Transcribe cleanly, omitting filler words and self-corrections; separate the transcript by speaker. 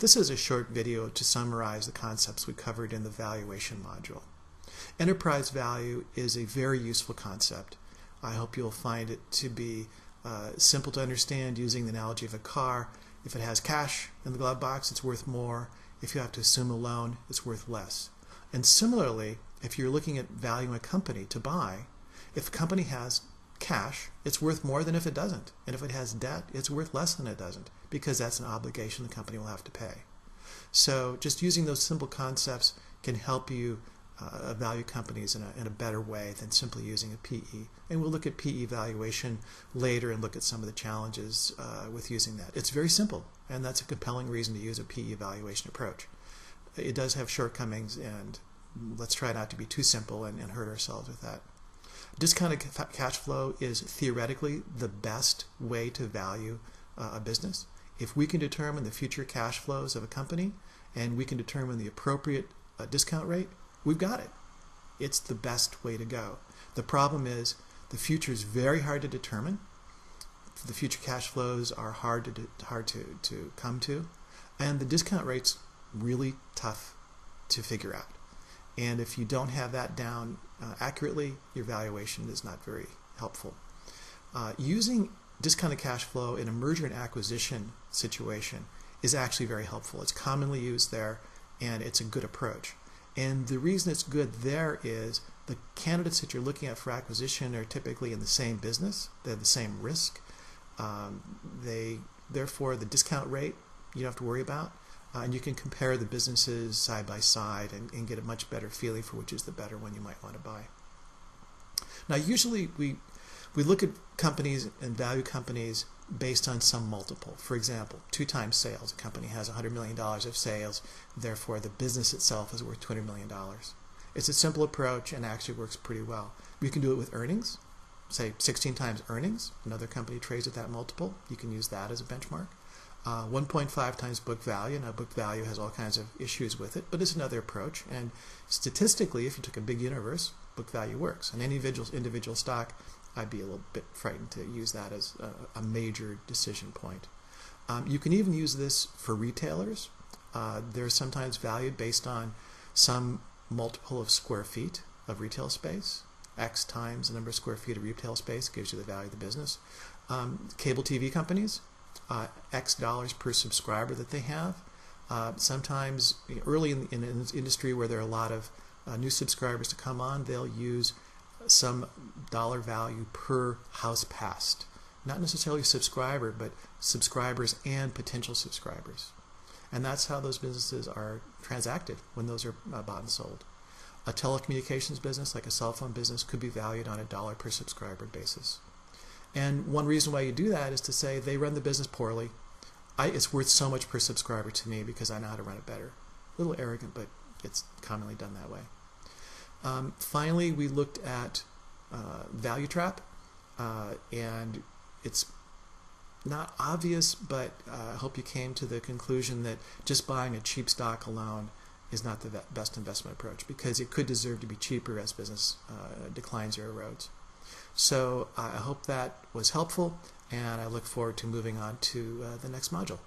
Speaker 1: This is a short video to summarize the concepts we covered in the valuation module. Enterprise value is a very useful concept. I hope you'll find it to be simple to understand using the analogy of a car. If it has cash in the glove box, it's worth more. If you have to assume a loan, it's worth less. And similarly, if you're looking at valuing a company to buy, if a company has cash, it's worth more than if it doesn't. And if it has debt, it's worth less than it doesn't, because that's an obligation the company will have to pay. So just using those simple concepts can help you value companies in a better way than simply using a PE. And we'll look at PE valuation later and look at some of the challenges with using that. It's very simple, and that's a compelling reason to use a PE valuation approach. It does have shortcomings, and let's try not to be too simple and hurt ourselves with that. Discounted cash flow is theoretically the best way to value a business. If we can determine the future cash flows of a company and we can determine the appropriate discount rate, we've got it. It's the best way to go. The problem is the future is very hard to determine. The future cash flows are hard to come to, and the discount rate's really tough to figure out. And if you don't have that down accurately, your valuation is not very helpful. Using discounted cash flow in a merger and acquisition situation is actually very helpful. It's commonly used there, and it's a good approach. And the reason it's good there is the candidates that you're looking at for acquisition are typically in the same business. They have the same risk. Therefore, the discount rate you don't have to worry about. And you can compare the businesses side by side and get a much better feeling for which is the better one you might want to buy. Now, usually we look at companies and value companies based on some multiple. For example, 2 times sales. A company has $100 million of sales, therefore the business itself is worth $200 million. It's a simple approach and actually works pretty well. We can do it with earnings, say 16 times earnings. Another company trades at that multiple. You can use that as a benchmark. 1.5 times book value. Now, book value has all kinds of issues with it, but it's another approach. And statistically, if you took a big universe, book value works. And any individual stock, I'd be a little bit frightened to use that as a major decision point. You can even use this for retailers. They're sometimes valued based on some multiple of square feet of retail space. X times the number of square feet of retail space gives you the value of the business. Cable TV companies, X dollars per subscriber that they have. Sometimes early in an industry where there are a lot of new subscribers to come on, they'll use some dollar value per house passed. Not necessarily subscriber, but subscribers and potential subscribers. And that's how those businesses are transacted when those are bought and sold. A telecommunications business, like a cell phone business, could be valued on a dollar per subscriber basis. And one reason why you do that is to say they run the business poorly. It's worth so much per subscriber to me because I know how to run it better. A little arrogant, but it's commonly done that way. Finally, we looked at value trap, and it's not obvious, but I hope you came to the conclusion that just buying a cheap stock alone is not the best investment approach, because it could deserve to be cheaper as business declines or erodes. So I hope that was helpful, and I look forward to moving on to the next module.